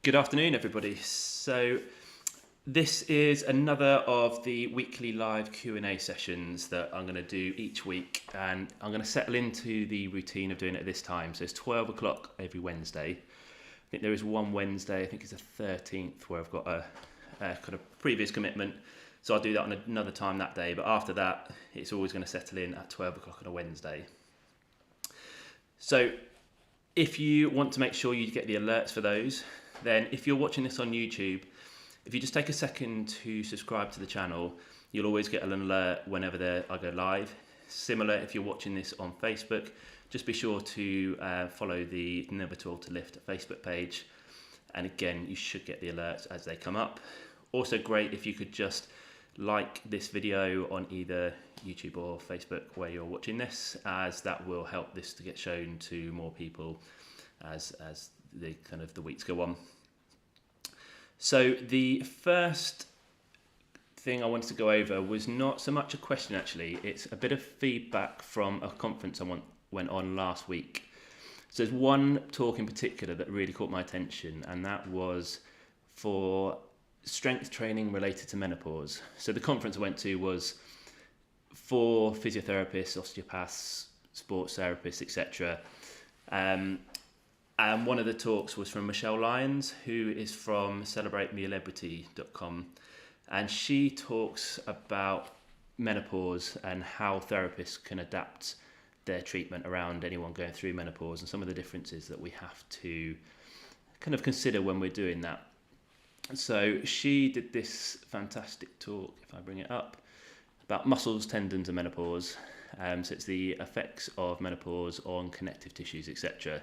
Good afternoon, everybody. So this is another of the weekly live Q&A sessions that I'm going to do each week, and I'm going to settle into the routine of doing it at this time. So it's 12 o'clock every Wednesday. I think there is one Wednesday, I think it's the 13th, where I've got a kind of previous commitment. So I'll do that on another time that day. But after that, it's always going to settle in at 12 o'clock on a Wednesday. So if you want to make sure you get the alerts for those, then if you're watching this on YouTube, if you just take a second to subscribe to the channel, you'll always get an alert whenever I go live. Similar, if you're watching this on Facebook, just be sure to follow the Never Too Old to Lift Facebook page. And again, you should get the alerts as they come up. Also great if you could just like this video on either YouTube or Facebook where you're watching this, as that will help this to get shown to more people as the weeks go on. So the first thing I wanted to go over was not so much a question actually, it's a bit of feedback from a conference I went on last week. So there's one talk in particular that really caught my attention, and that was for strength training related to menopause. So the conference I went to was for physiotherapists, osteopaths, sports therapists, etc. And one of the talks was from Michelle Lyons, who is from CelebrateMeCelebrity.com. And she talks about menopause and how therapists can adapt their treatment around anyone going through menopause, and some of the differences that we have to kind of consider when we're doing that. So she did this fantastic talk, if I bring it up, about muscles, tendons and menopause. So it's the effects of menopause on connective tissues, etc.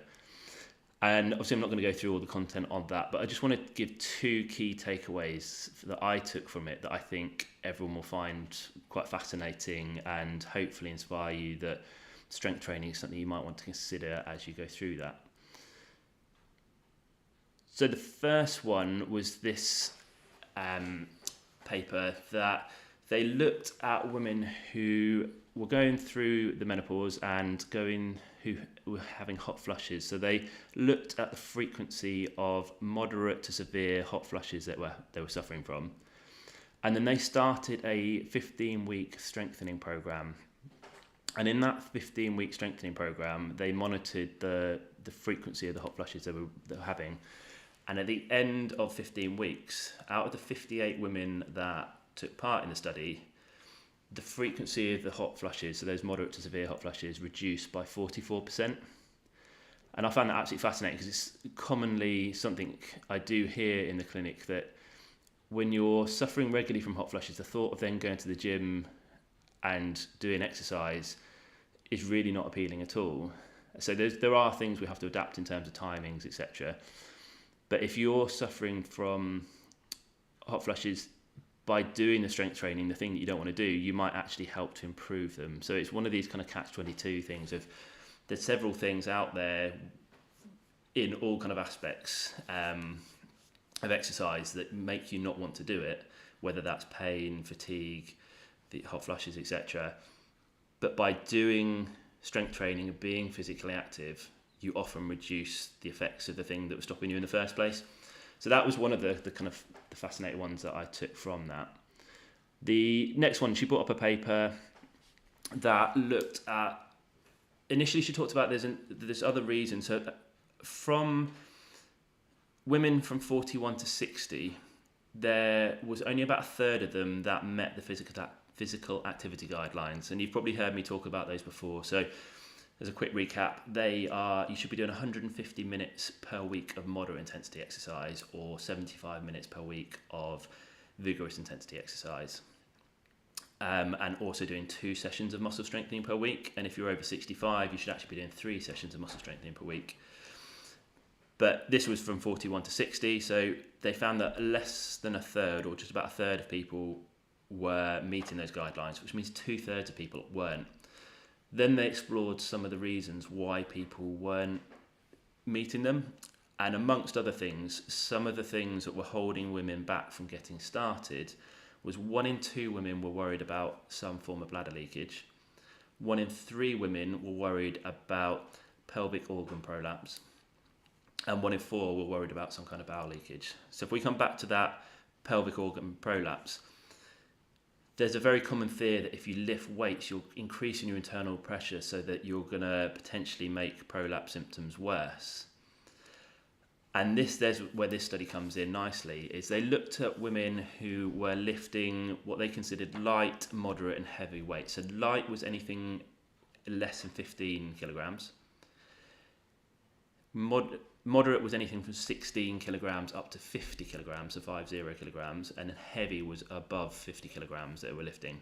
And obviously I'm not going to go through all the content on that, but I just want to give two key takeaways that I took from it that I think everyone will find quite fascinating, and hopefully inspire you that strength training is something you might want to consider as you go through that. So the first one was this paper that they looked at women who were going through the menopause and who were having hot flushes. So they looked at the frequency of moderate to severe hot flushes that they were suffering from. And then they started a 15-week strengthening program. And in that 15-week strengthening program, they monitored the frequency of the hot flushes they were having. And at the end of 15 weeks, out of the 58 women that took part in the study, the frequency of the hot flushes, so those moderate to severe hot flushes, reduced by 44%. And I found that absolutely fascinating, because it's commonly something I do hear in the clinic, that when you're suffering regularly from hot flushes, the thought of then going to the gym and doing exercise is really not appealing at all. So there are things we have to adapt in terms of timings, etc. But if you're suffering from hot flushes, by doing the strength training, the thing that you don't want to do, you might actually help to improve them. So it's one of these kind of catch-22 things of, there's several things out there in all kind of aspects of exercise that make you not want to do it, whether that's pain, fatigue, the hot flushes, etc. But by doing strength training and being physically active, you often reduce the effects of the thing that was stopping you in the first place. So that was one of the kind of the fascinating ones that I took from that. The next one, she brought up a paper that looked at, initially she talked about there's other reasons. So from women from 41 to 60, there was only about a third of them that met the physical activity guidelines. And you've probably heard me talk about those before. So as a quick recap, you should be doing 150 minutes per week of moderate intensity exercise, or 75 minutes per week of vigorous intensity exercise. And also doing 2 sessions of muscle strengthening per week. And if you're over 65, you should actually be doing 3 sessions of muscle strengthening per week. But this was from 41 to 60, so they found that less than a third, or just about a third of people, were meeting those guidelines, which means 2/3 of people weren't. Then they explored some of the reasons why people weren't meeting them. And amongst other things, some of the things that were holding women back from getting started was 1 in 2 women were worried about some form of bladder leakage. 1 in 3 women were worried about pelvic organ prolapse. and 1 in 4 were worried about some kind of bowel leakage. So if we come back to that pelvic organ prolapse, there's a very common fear that if you lift weights, you're increasing your internal pressure so that you're going to potentially make prolapse symptoms worse. And there's where this study comes in nicely, is they looked at women who were lifting what they considered light, moderate and heavy weights. So light was anything less than 15 kilograms. Moderate was anything from 16 kilograms up to 50 kilograms, so 50 kilograms, and then heavy was above 50 kilograms that they were lifting.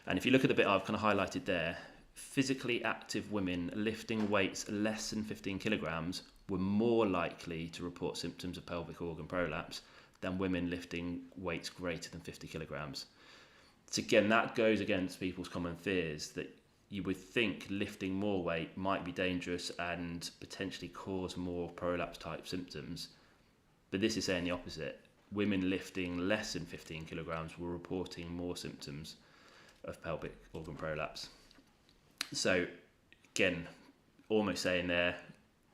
And if you look at the bit I've kind of highlighted there, physically active women lifting weights less than 15 kilograms were more likely to report symptoms of pelvic organ prolapse than women lifting weights greater than 50 kilograms. So again, that goes against people's common fears that you would think lifting more weight might be dangerous and potentially cause more prolapse type symptoms. But this is saying the opposite. Women lifting less than 15 kilograms were reporting more symptoms of pelvic organ prolapse. So again, almost saying there,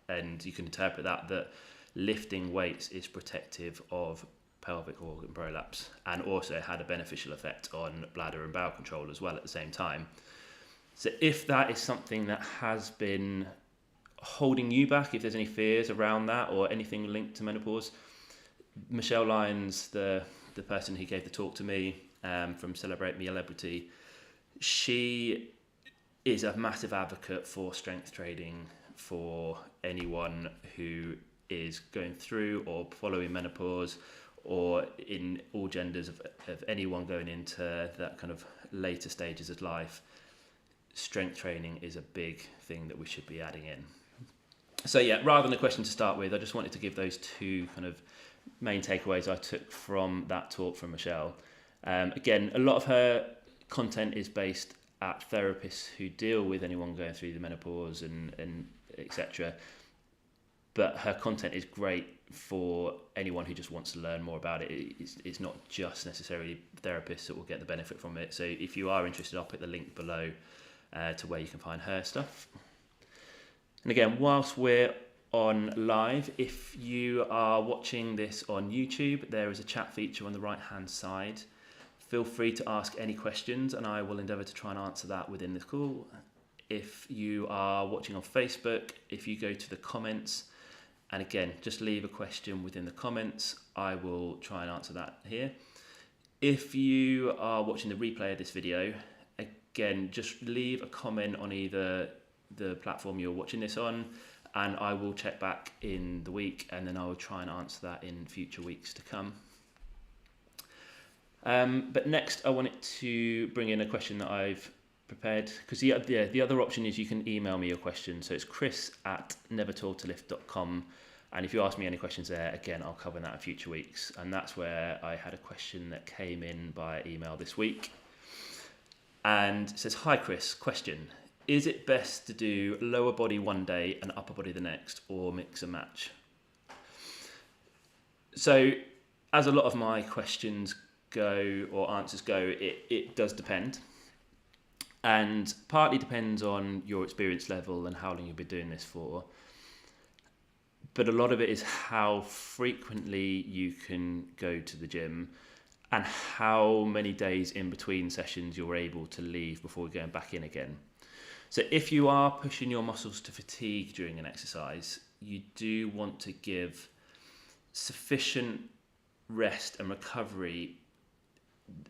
and you can interpret that lifting weights is protective of pelvic organ prolapse, and also had a beneficial effect on bladder and bowel control as well at the same time. So if that is something that has been holding you back, if there's any fears around that or anything linked to menopause, Michelle Lyons, the person who gave the talk to me from Celebrate Me Celebrity, she is a massive advocate for strength training for anyone who is going through or following menopause, or in all genders of anyone going into that kind of later stages of life. Strength training is a big thing that we should be adding in. So yeah, rather than a question to start with, I just wanted to give those two kind of main takeaways I took from that talk from Michelle. Again, a lot of her content is based at therapists who deal with anyone going through the menopause and etc. But her content is great for anyone who just wants to learn more about it. It's not just necessarily therapists that will get the benefit from it. So if you are interested, I'll put the link below to where you can find her stuff. And again, whilst we're on live, if you are watching this on YouTube, there is a chat feature on the right hand side. Feel free to ask any questions and I will endeavour to try and answer that within this call. If you are watching on Facebook, if you go to the comments, and again, just leave a question within the comments, I will try and answer that here. If you are watching the replay of this video, again, just leave a comment on either the platform you're watching this on, and I will check back in the week and then I will try and answer that in future weeks to come. But next I wanted to bring in a question that I've prepared, because the other option is you can email me your question. So it's chris@nevertoldtolift.com, and if you ask me any questions there, again, I'll cover that in future weeks. And that's where I had a question that came in by email this week. And it says, "Hi Chris, question. Is it best to do lower body one day and upper body the next, or mix and match?" So as a lot of my questions go, or answers go, it does depend. And partly depends on your experience level and how long you've been doing this for. But a lot of it is how frequently you can go to the gym and how many days in between sessions you're able to leave before going back in again. So if you are pushing your muscles to fatigue during an exercise, you do want to give sufficient rest and recovery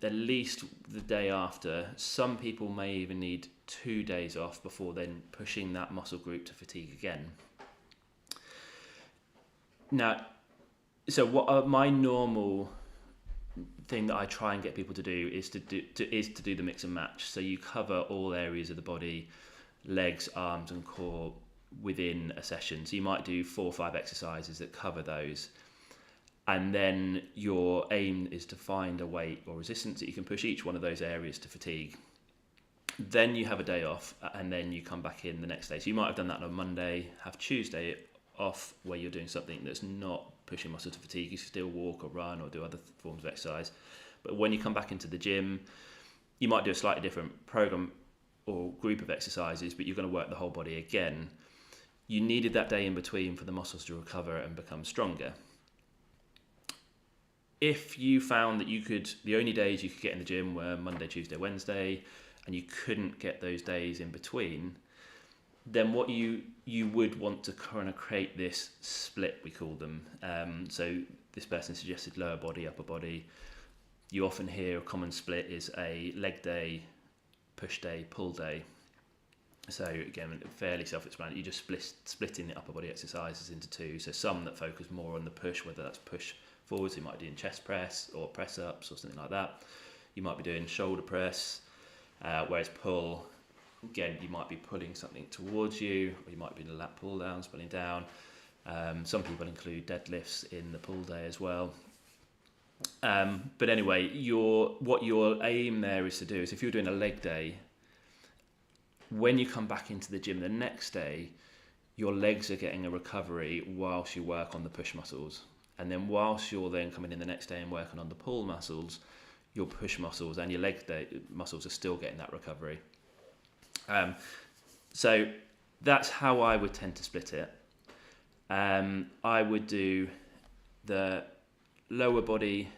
at least the day after. Some people may even need 2 days off before then pushing that muscle group to fatigue again. Now, so what my normal thing that I try and get people to do is to do the mix and match. So you cover all areas of the body, legs, arms and core within a session. So you might do 4 or 5 exercises that cover those. And then your aim is to find a weight or resistance that you can push each one of those areas to fatigue. Then you have a day off and then you come back in the next day. So you might have done that on Monday, have Tuesday off where you're doing something that's not pushing muscle to fatigue. You still walk or run or do other forms of exercise. But when you come back into the gym, you might do a slightly different program or group of exercises, but you're going to work the whole body again. you needed that day in between for the muscles to recover and become stronger. If you found that the only days you could get in the gym were Monday, Tuesday, Wednesday, and you couldn't get those days in between, then what you would want to kind of create this split, we call them. So this person suggested lower body, upper body. You often hear a common split is a leg day, push day, pull day. So again, fairly self-explanatory. You just splitting the upper body exercises into two. So some that focus more on the push, whether that's push forwards, you might be doing chest press or press ups or something like that. You might be doing shoulder press, whereas pull, again, you might be pulling something towards you, or you might be doing lat pull downs, pulling down. Some people include deadlifts in the pull day as well. But anyway, what your aim there is to do is, if you're doing a leg day, when you come back into the gym the next day, your legs are getting a recovery whilst you work on the push muscles. And then whilst you're then coming in the next day and working on the pull muscles, your push muscles and your leg day muscles are still getting that recovery. So that's how I would tend to split it. I would do the lower body.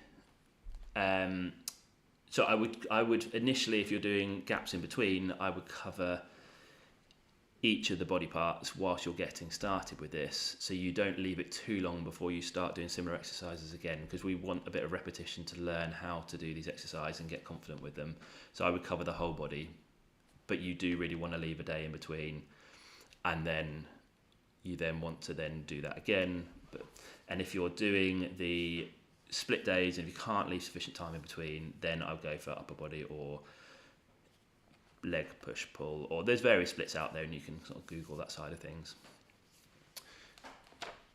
So I would initially, if you're doing gaps in between, I would cover each of the body parts whilst you're getting started with this, so you don't leave it too long before you start doing similar exercises again, because we want a bit of repetition to learn how to do these exercises and get confident with them. So I would cover the whole body, but you do really want to leave a day in between, and then you then want to then do that again. And if you're doing the split days and if you can't leave sufficient time in between, then I'll go for upper body or leg push pull, or there's various splits out there and you can sort of Google that side of things.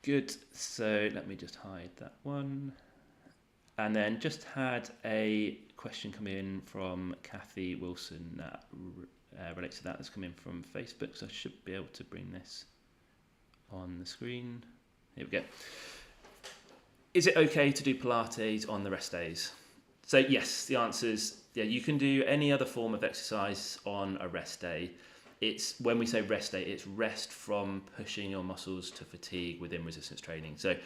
Good, so let me just hide that one. And then just had a question come in from Kathy Wilson that relates to that. That's come in from Facebook, so I should be able to bring this on the screen. Here we go. Is it okay to do Pilates on the rest days? So yes, the answer is yeah, you can do any other form of exercise on a rest day. It's, when we say rest day, it's rest from pushing your muscles to fatigue within resistance training. So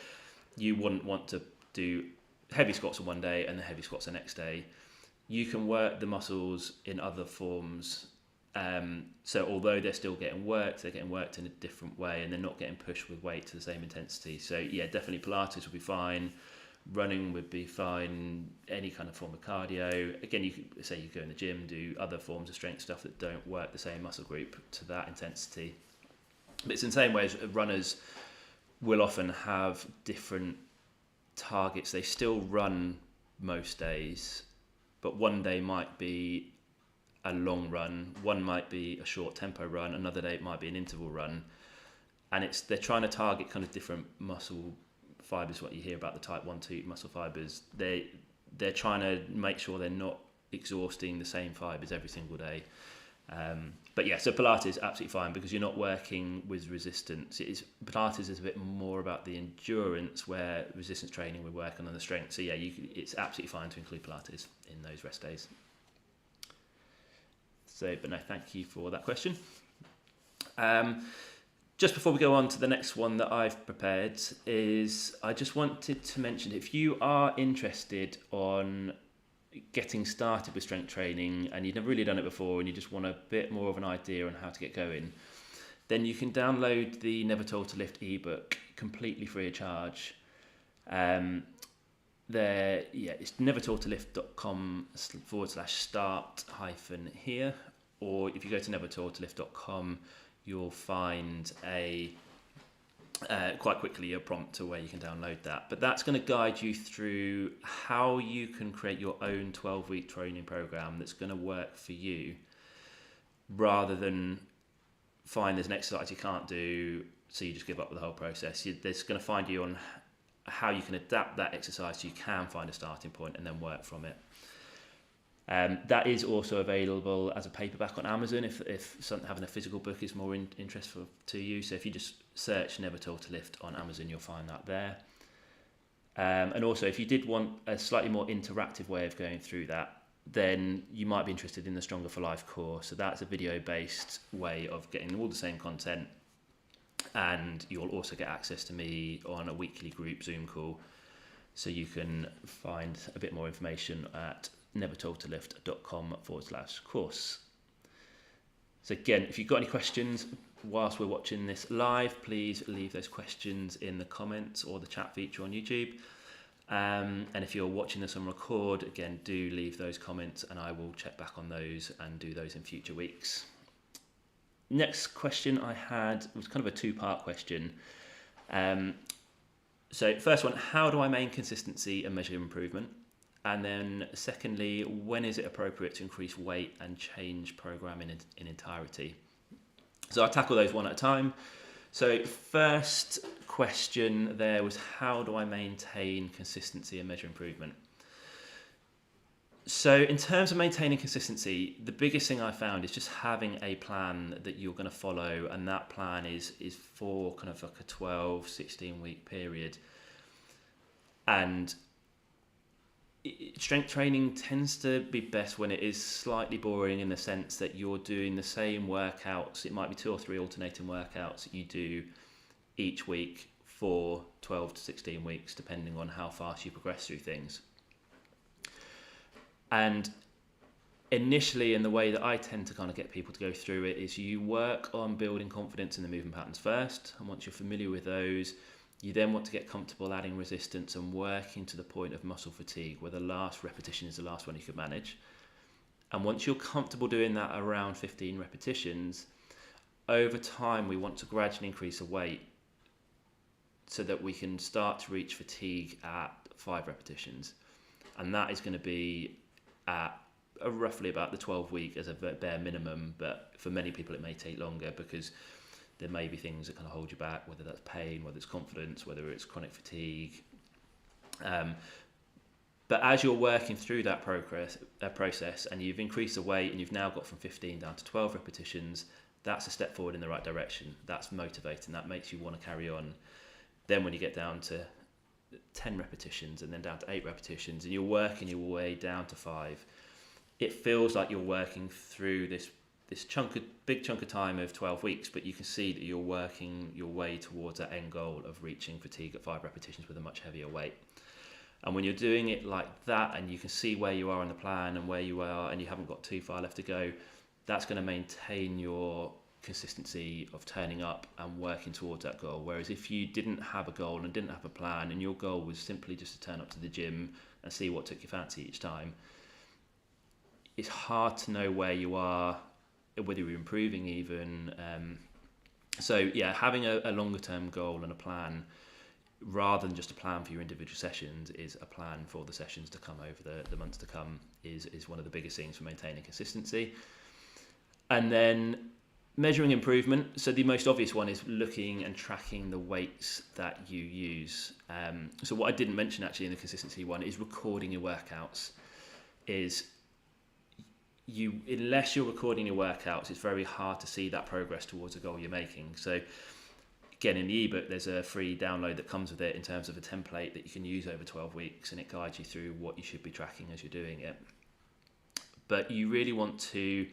you wouldn't want to do heavy squats on one day and the heavy squats the next day. You can work the muscles in other forms. So although they're still getting worked, they're getting worked in a different way and they're not getting pushed with weight to the same intensity. So yeah, definitely Pilates would be fine. Running would be fine. Any kind of form of cardio. Again, you could say you go in the gym, do other forms of strength stuff that don't work the same muscle group to that intensity. But it's in the same way as runners will often have different targets. They still run most days, but one day might be a long run, one might be a short tempo run, another day it might be an interval run, and they're trying to target kind of different muscle fibers. What you hear about the type 1-2 muscle fibers, they're trying to make sure they're not exhausting the same fibers every single day. But yeah, so Pilates is absolutely fine because you're not working with resistance. Pilates is a bit more about the endurance, where resistance training we're working on the strength. So yeah, it's absolutely fine to include Pilates in those rest days. So, but no, thank you for that question. Just before we go on to the next one that I've prepared, is I just wanted to mention, if you are interested on getting started with strength training and you've never really done it before and you just want a bit more of an idea on how to get going, then you can download the Never Told to Lift ebook completely free of charge. It's nevertoldtolift.com/start-here, or if you go to nevertoldtolift.com, you'll find quite quickly a prompt to where you can download that. But that's going to guide you through how you can create your own 12-week training program that's going to work for you, rather than find there's an exercise you can't do, so you just give up with the whole process. There's going to find you on how you can adapt that exercise so you can find a starting point and then work from it. That is also available as a paperback on Amazon if having a physical book is more interesting to you. So if you just search Never Told to Lift on Amazon, you'll find that there. And also, if you did want a slightly more interactive way of going through that, then you might be interested in the Stronger for Life course. So that's a video-based way of getting all the same content And you'll also get access to me on a weekly group Zoom call. So you can find a bit more information at nevertoldtolift.com/course. So again, if you've got any questions whilst we're watching this live, please leave those questions in the comments or the chat feature on YouTube. And if you're watching this on record, again, do leave those comments and I will check back on those and do those in future weeks. Next question I had was kind of a two-part question. So first one, how do I maintain consistency and measure improvement? And then secondly, when is it appropriate to increase weight and change program in entirety? So I'll tackle those one at a time. So first question there was, how do I maintain consistency and measure improvement? So in terms of maintaining consistency, the biggest thing I found is just having a plan that you're going to follow, and that plan is for kind of like a 12, 16 week period. And strength training tends to be best when it is slightly boring, in the sense that you're doing the same workouts. It might be 2 or 3 alternating workouts that you do each week for 12 to 16 weeks, depending on how fast you progress through things. And initially, in the way that I tend to kind of get people to go through it, is you work on building confidence in the movement patterns first. And once you're familiar with those, you then want to get comfortable adding resistance and working to the point of muscle fatigue, where the last repetition is the last one you could manage. And once you're comfortable doing that around 15 repetitions, over time we want to gradually increase the weight so that we can start to reach fatigue at 5 repetitions. And that is going to be at roughly about the 12 week as a bare minimum, but for many people it may take longer, because there may be things that kind of hold you back, whether that's pain, whether it's confidence, whether it's chronic fatigue. But as you're working through that process and you've increased the weight and you've now got from 15 down to 12 repetitions, that's a step forward in the right direction. That's motivating. That makes you want to carry on. Then when you get down to 10 repetitions and then down to 8 repetitions and you're working your way down to 5, it feels like you're working through this big chunk of time of 12 weeks, but you can see that you're working your way towards that end goal of reaching fatigue at 5 repetitions with a much heavier weight. And when you're doing it like that, and you can see where you are in the plan and where you are, and you haven't got too far left to go, that's going to maintain your consistency of turning up and working towards that goal. Whereas if you didn't have a goal and didn't have a plan, and your goal was simply just to turn up to the gym and see what took your fancy each time, it's hard to know where you are, whether you're improving even. So yeah, having a longer term goal and a plan, rather than just a plan for your individual sessions, is a plan for the sessions to come over the months to come, is one of the biggest things for maintaining consistency. And then measuring improvement. So the most obvious one is looking and tracking the weights that you use. So what I didn't mention actually in the consistency one is recording your workouts. Unless you're recording your workouts, it's very hard to see that progress towards the goal you're making. So again, in the ebook, there's a free download that comes with it in terms of a template that you can use over 12 weeks, and it guides you through what you should be tracking as you're doing it. But you really want to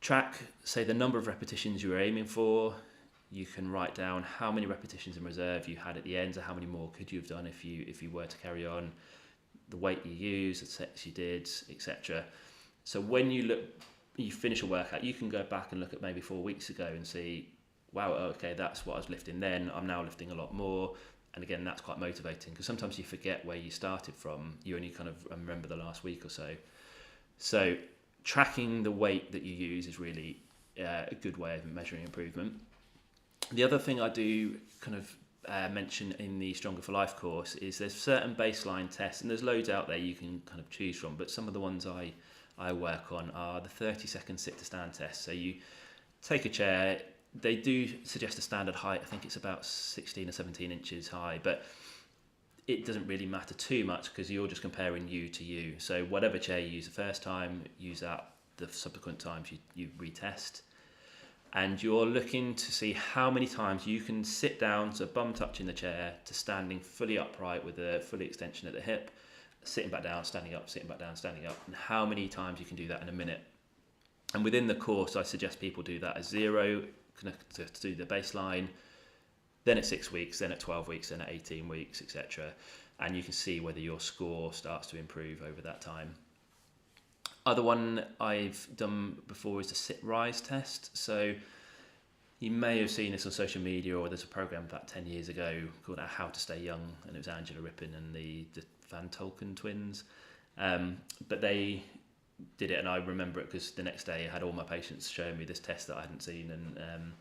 track, say, the number of repetitions you're aiming for. You can write down how many repetitions in reserve you had at the end, so how many more could you have done if you were to carry on, the weight you used, the sets you did, etc. So when you finish a workout, you can go back and look at maybe 4 weeks ago and see, wow, okay, that's what I was lifting then. I'm now lifting a lot more. And again, that's quite motivating, because sometimes you forget where you started from. You only kind of remember the last week or so. So tracking the weight that you use is really a good way of measuring improvement. The other thing I do kind of mention in the Stronger for Life course is there's certain baseline tests, and there's loads out there you can kind of choose from, but some of the ones I work on are the 30-second sit to stand test. So you take a chair. They do suggest a standard height. I think it's about 16 or 17 inches high, but it doesn't really matter too much, because you're just comparing you to you. So whatever chair you use the first time, use that the subsequent times you retest. And you're looking to see how many times you can sit down, so bum touching the chair, to standing fully upright with a fully extension at the hip, sitting back down, standing up, sitting back down, standing up, and how many times you can do that in a minute. And within the course, I suggest people do that as 0 to do the baseline, then at 6 weeks, then at 12 weeks, then at 18 weeks, etc. And you can see whether your score starts to improve over that time. Other one I've done before is the sit-rise test. So you may have seen this on social media, or there's a program about 10 years ago called How to Stay Young, and it was Angela Rippon and the Van Tolken twins. But they did it, and I remember it because the next day I had all my patients showing me this test that I hadn't seen, and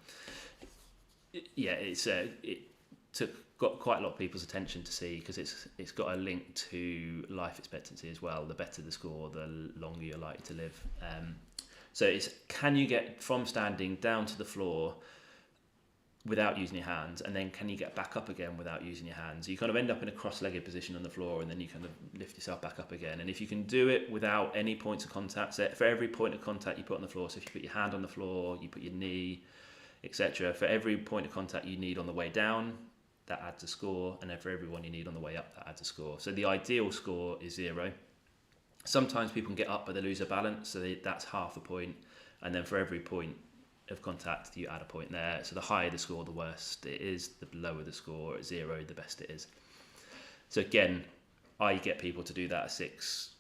got quite a lot of people's attention to see, because it's got a link to life expectancy as well. The better the score, the longer you're likely to live. So it's, can you get from standing down to the floor without using your hands, and then can you get back up again without using your hands? You kind of end up in a cross-legged position on the floor, and then you kind of lift yourself back up again. And if you can do it without any points of contact, so for every point of contact you put on the floor, so if you put your hand on the floor, you put your knee, etc., for every point of contact you need on the way down, that adds a score, and then for every one you need on the way up, that adds a score. So the ideal score is 0. Sometimes people can get up but they lose their balance, so that's half a point, and then for every point of contact you add a point there. So the higher the score, the worse it is. The lower the score, at 0, the best it is. So again, I get people to do that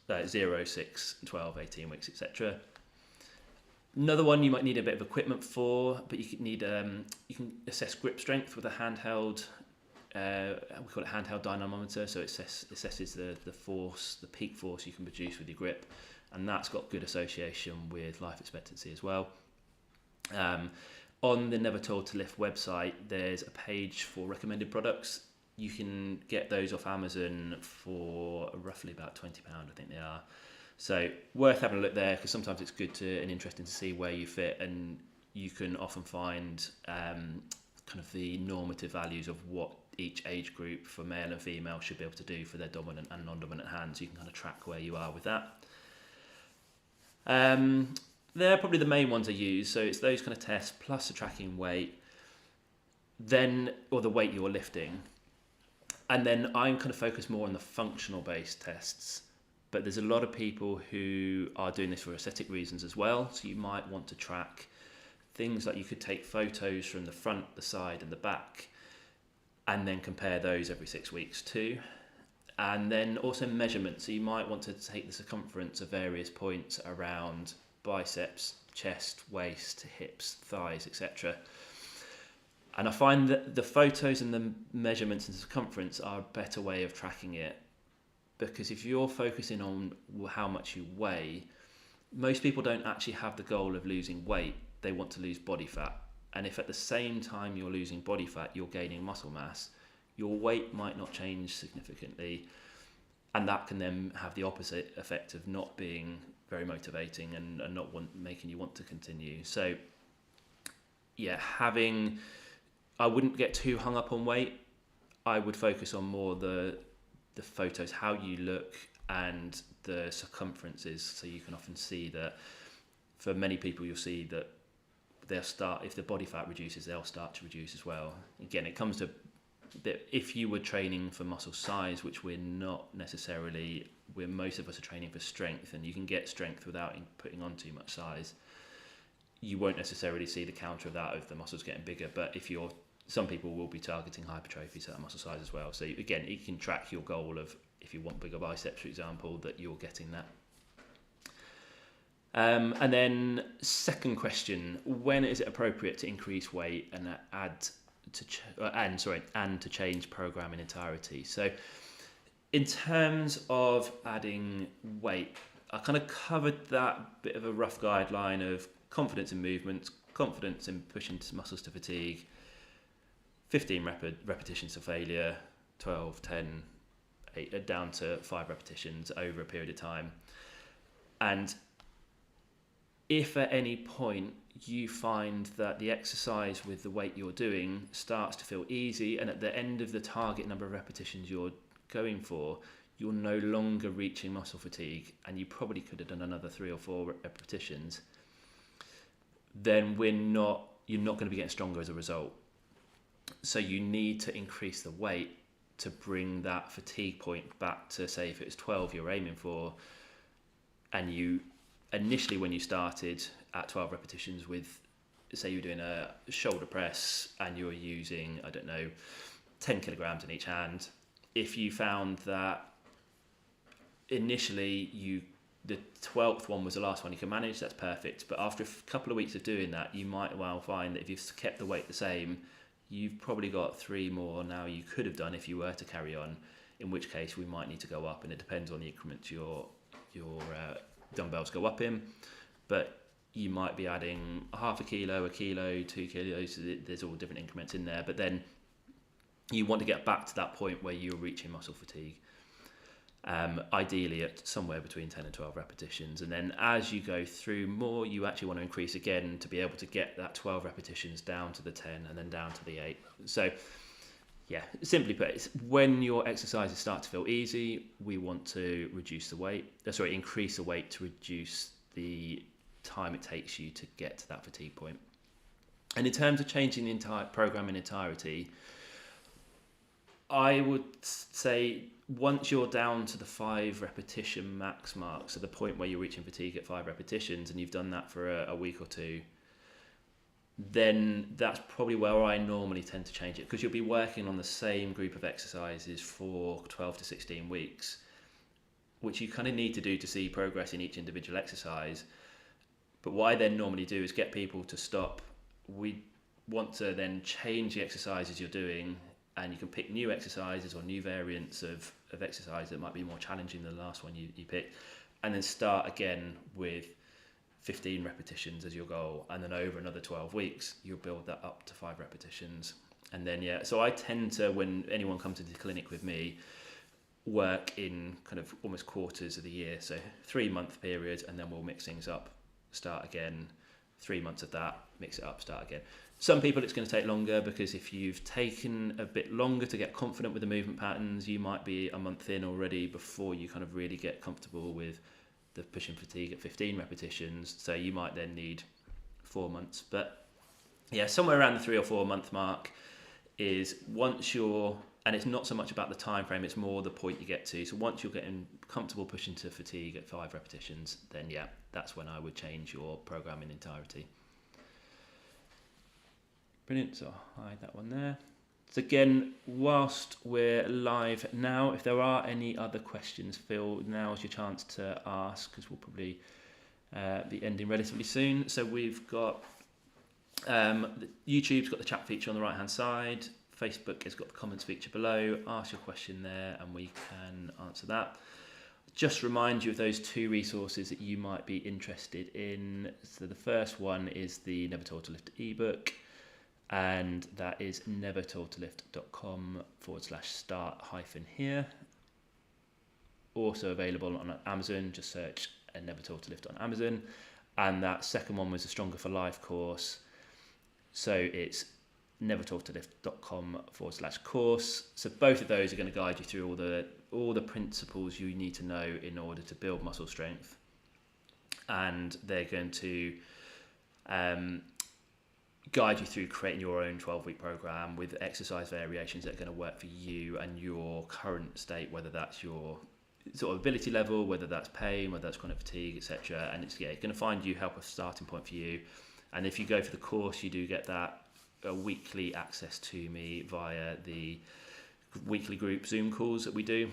at 0, 6, 12, 18 weeks, etc. Another one you might need a bit of equipment for, but you can assess grip strength with a handheld. We call it handheld dynamometer, so it assesses the force, the peak force you can produce with your grip, and that's got good association with life expectancy as well. On the Never Told to Lift website, there's a page for recommended products. You can get those off Amazon for roughly about £20, I think they are. So worth having a look there, because sometimes it's good and interesting to see where you fit, and you can often find kind of the normative values of what each age group for male and female should be able to do for their dominant and non-dominant hands. You can kind of track where you are with that. They're probably the main ones I use. So it's those kind of tests plus the tracking weight, or the weight you're lifting. And then I'm kind of focused more on the functional based tests. But there's a lot of people who are doing this for aesthetic reasons as well. So you might want to track things like, you could take photos from the front, the side and the back, and then compare those every 6 weeks too. And then also measurements. So you might want to take the circumference of various points around biceps, chest, waist, hips, thighs, etc. And I find that the photos and the measurements and circumference are a better way of tracking it, because if you're focusing on how much you weigh, most people don't actually have the goal of losing weight. They want to lose body fat. And if at the same time you're losing body fat, you're gaining muscle mass, your weight might not change significantly. And that can then have the opposite effect of not being very motivating and not making you want to continue. So yeah, I wouldn't get too hung up on weight. I would focus on more the photos, how you look, and the circumferences. So you can often see that for many people, you'll see that if the body fat reduces, they'll start to reduce as well. Again, it comes to that if you were training for muscle size, which we're not necessarily, most of us are training for strength, and you can get strength without putting on too much size, you won't necessarily see the counter of that of the muscles getting bigger. But some people will be targeting hypertrophy, certain muscle size as well. So again, you can track your goal of, if you want bigger biceps, for example, that you're getting that. And then second question, when is it appropriate to increase weight and to change program in entirety? So in terms of adding weight, I kind of covered that bit of a rough guideline of confidence in movements, confidence in pushing muscles to fatigue, 15 repetitions to failure, 12, 10, 8, down to 5 repetitions over a period of time. And if at any point you find that the exercise with the weight you're doing starts to feel easy, and at the end of the target number of repetitions you're going for, you're no longer reaching muscle fatigue, and you probably could have done another 3 or 4 repetitions, then you're not going to be getting stronger as a result. So you need to increase the weight to bring that fatigue point back to, say, if it was 12 you're aiming for, and you initially, when you started at 12 repetitions with say you're doing a shoulder press and you're using, I don't know, 10 kilograms in each hand. If you found that initially the 12th one was the last one you can manage, that's perfect. But after a couple of weeks of doing that, you might well find that if you've kept the weight the same, you've probably got 3 more now you could have done if you were to carry on, in which case we might need to go up, and it depends on the increments your dumbbells go up in. But you might be adding half a kilo, 2 kilos, there's all different increments in there, but then you want to get back to that point where you're reaching muscle fatigue. Ideally at somewhere between 10 and 12 repetitions, and then as you go through more, you actually want to increase again to be able to get that 12 repetitions down to the 10 and then down to the 8. So yeah, simply put, it's when your exercises start to feel easy, we want to increase the weight to reduce the time it takes you to get to that fatigue point. And in terms of changing the entire program in entirety, I would say once you're down to the 5 repetition max mark, so the point where you're reaching fatigue at 5 repetitions, and you've done that for a week or two, then that's probably where I normally tend to change it, because you'll be working on the same group of exercises for 12 to 16 weeks, which you kind of need to do to see progress in each individual exercise. But what I then normally do is get people to stop. We want to then change the exercises you're doing, and you can pick new exercises or new variants of exercise that might be more challenging than the last one you picked, and then start again with 15 repetitions as your goal, and then over another 12 weeks you'll build that up to 5 repetitions. And then so I tend to, when anyone comes into the clinic with me, work in kind of almost quarters of the year, so 3-month periods, and then we'll mix things up, start again, 3 months of that, mix it up, start again. Some people it's going to take longer, because if you've taken a bit longer to get confident with the movement patterns, you might be a month in already before you kind of really get comfortable with the pushing fatigue at 15 repetitions. So you might then need 4 months. But yeah, somewhere around the 3 or 4 month mark is once you're, and it's not so much about the time frame, it's more the point you get to. So once you're getting comfortable pushing to fatigue at 5 repetitions, then yeah, that's when I would change your program in entirety. Brilliant, so I'll hide that one there. So again, whilst we're live now, if there are any other questions, Phil, now's your chance to ask, because we'll probably be ending relatively soon. So we've got YouTube's got the chat feature on the right hand side, Facebook has got the comments feature below. Ask your question there and we can answer that. Just remind you of those 2 resources that you might be interested in. So the first one is the Never Told to Lift ebook, and that is nevertoldtolift.com/start-here. Also available on Amazon, just search Never Told to Lift on Amazon. And that second one was the Stronger for Life course, so it's nevertoldtolift.com/course. So both of those are going to guide you through all the principles you need to know in order to build muscle strength, and they're going to guide you through creating your own 12-week program with exercise variations that are going to work for you and your current state, whether that's your sort of ability level, whether that's pain, whether that's chronic fatigue, etc. And it's going to find you, help a starting point for you. And if you go for the course, you do get that weekly access to me via the weekly group Zoom calls that we do.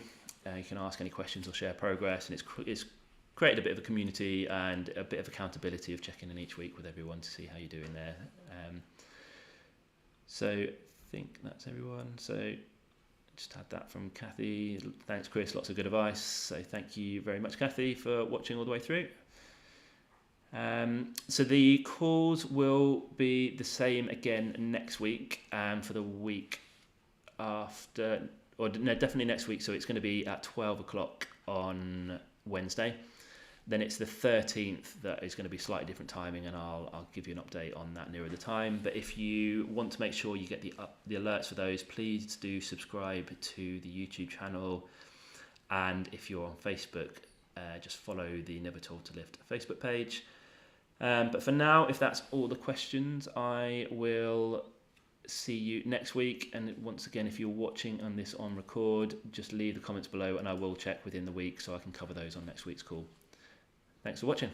You can ask any questions or share progress, and it's created a bit of a community and a bit of accountability of checking in each week with everyone to see how you're doing there. So I think that's everyone. So just had that from Kathy. Thanks, Chris. Lots of good advice. So thank you very much, Kathy, for watching all the way through. So the calls will be the same again next week, for the week after, or no, definitely next week. So it's going to be at 12 o'clock on Wednesday. Then it's the 13th that is going to be slightly different timing, and I'll give you an update on that nearer the time. But if you want to make sure you get the alerts for those, please do subscribe to the YouTube channel. And if you're on Facebook, just follow the Never Told to Lift Facebook page. But for now, if that's all the questions, I will see you next week. And once again, if you're watching on this on record, just leave the comments below and I will check within the week so I can cover those on next week's call. Thanks for watching.